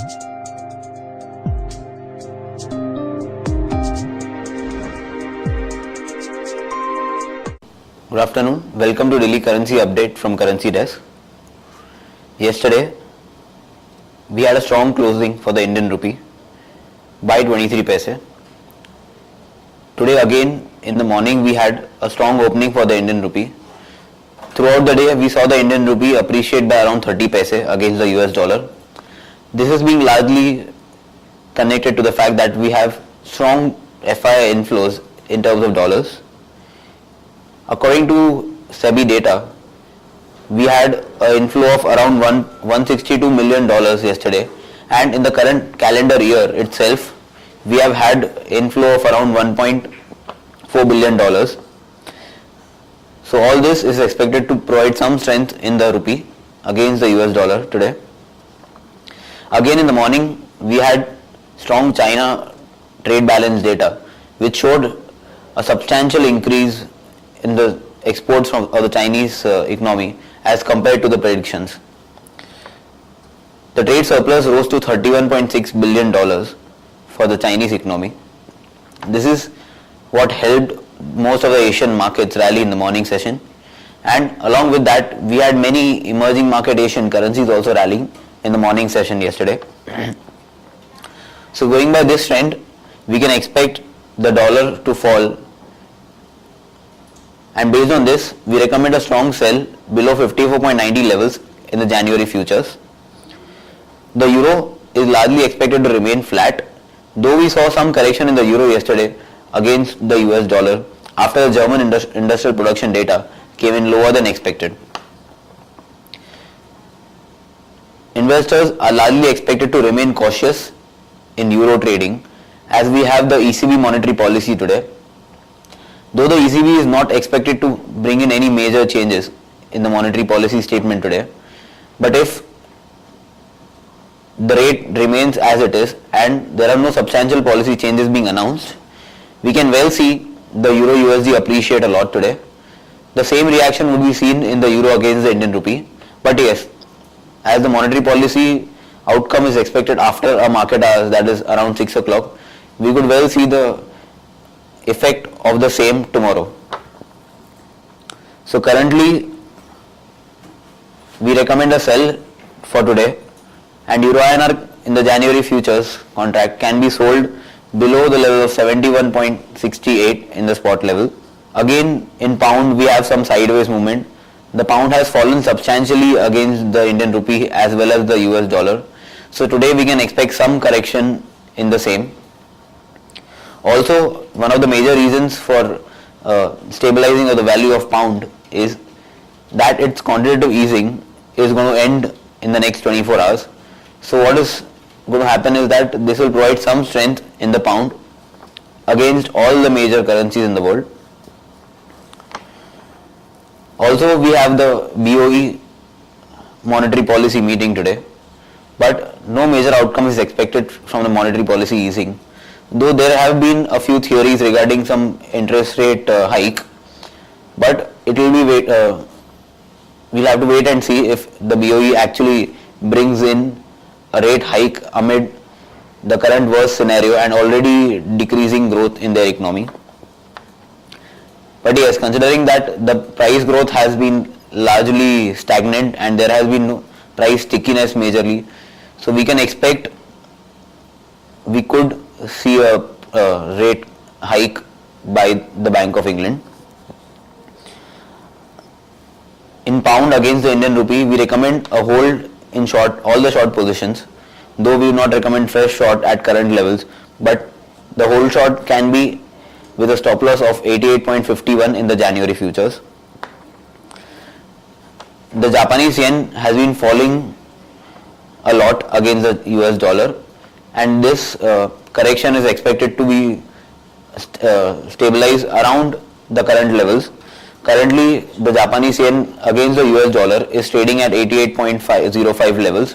Good afternoon. Welcome to Daily Currency Update from Currency Desk. Yesterday, we had a strong closing for the Indian rupee by 23 paise. Today again in the morning we had a strong opening for the Indian rupee. Throughout the day we saw the Indian rupee appreciate by around 30 paise against the US dollar. This is being largely connected to the fact that we have strong FII inflows in terms of dollars. According to SEBI data, we had an inflow of around $162 million yesterday, and in the current calendar year itself, we have had inflow of around $1.4 billion. So all this is expected to provide some strength in the rupee against the US dollar today. Again in the morning, we had strong China trade balance data, which showed a substantial increase in the exports of the Chinese economy as compared to the predictions. The trade surplus rose to $31.6 billion for the Chinese economy. This is what helped most of the Asian markets rally in the morning session, and along with that we had many emerging market Asian currencies also rallying in the morning session yesterday. So going by this trend, we can expect the dollar to fall, and based on this we recommend a strong sell below 54.90 levels in the January futures. The euro is largely expected to remain flat, though we saw some correction in the euro yesterday against the US dollar after the German industrial production data came in lower than expected. Investors are largely expected to remain cautious in euro trading as we have the ECB monetary policy today. Though the ECB is not expected to bring in any major changes in the monetary policy statement today, but if the rate remains as it is and there are no substantial policy changes being announced, we can well see the euro USD appreciate a lot today. The same reaction would be seen in the euro against the Indian rupee, but yes, as the monetary policy outcome is expected after a market hours, that is around 6 o'clock, we could well see the effect of the same tomorrow. So currently we recommend a sell for today, and Euro INR in the January futures contract can be sold below the level of 71.68 in the spot level. Again in pound we have some sideways movement. The pound has fallen substantially against the Indian rupee as well as the US dollar. So today we can expect some correction in the same. Also, one of the major reasons for stabilizing of the value of pound is that its quantitative easing is going to end in the next 24 hours. So what is going to happen is that this will provide some strength in the pound against all the major currencies in the world. Also, we have the BOE monetary policy meeting today, but no major outcome is expected from the monetary policy easing. Though there have been a few theories regarding some interest rate hike, but it will be we'll have to wait and see if the BOE actually brings in a rate hike amid the current worst scenario and already decreasing growth in their economy. But yes, considering that the price growth has been largely stagnant and there has been no price stickiness majorly, so we can expect we could see a rate hike by the Bank of England. In pound against the Indian rupee, we recommend a hold in short, all the short positions, though we do not recommend fresh short at current levels, but the hold short can be with a stop loss of 88.51 in the January futures. The Japanese yen has been falling a lot against the US dollar, and this correction is expected to be stabilized around the current levels. Currently, the Japanese yen against the US dollar is trading at 88.05 levels.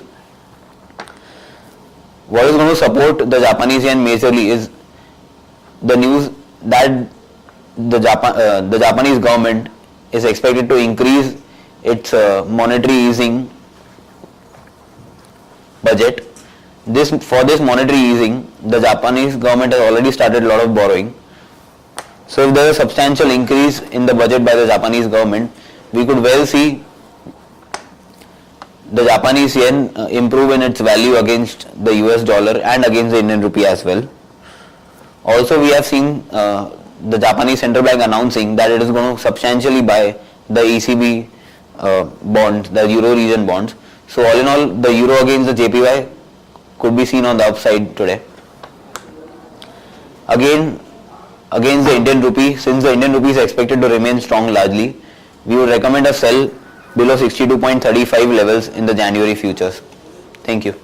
What is going to support the Japanese yen majorly is the news that the Japanese government is expected to increase its monetary easing budget, For this monetary easing, the Japanese government has already started a lot of borrowing. So if there is a substantial increase in the budget by the Japanese government, we could well see the Japanese yen improve in its value against the US dollar and against the Indian rupee as well. Also, we have seen the Japanese central bank announcing that it is going to substantially buy the ECB bonds, the Euro region bonds. So all in all, the Euro against the JPY could be seen on the upside today. Again, against the Indian rupee, since the Indian rupee is expected to remain strong largely, we would recommend a sell below 62.35 levels in the January futures. Thank you.